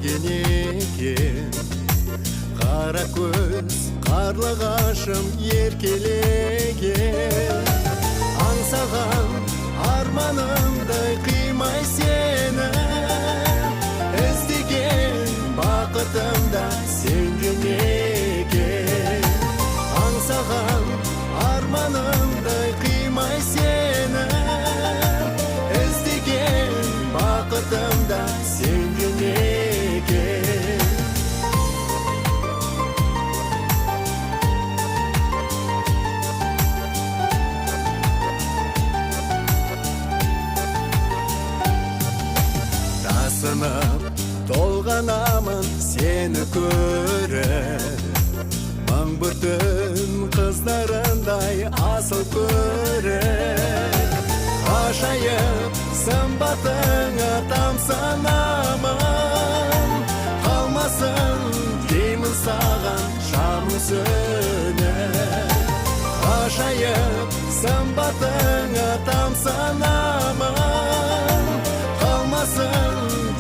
сенген екен. Қара көз қарлығашым еркелеген, аңсаған арманымдай қимай сені, іздеген бақытымда сенген екен. Аңсаған арманымдай қимай сені, іздеген бақытымда сенген екен. Тасынып толғанамын сені көріп, мың бір түн қыздарындай асыл көріп. Ғажайып сымбатыңа тамсанамын, қалмасын деймін саған шамың сөніп. Ғажайып сымбатыңа тамсанамын, қалмасын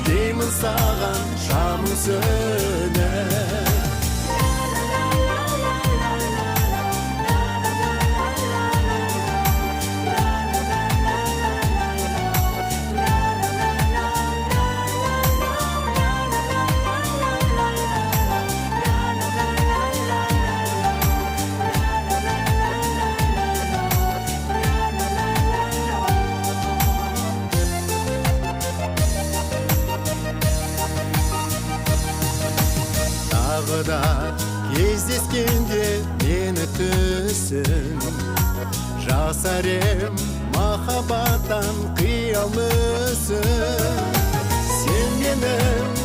деймін саған шамың сөніп. Тағыда кездескенде мені түсін, жасар ем махаббаттан қия алмысын. Сен менің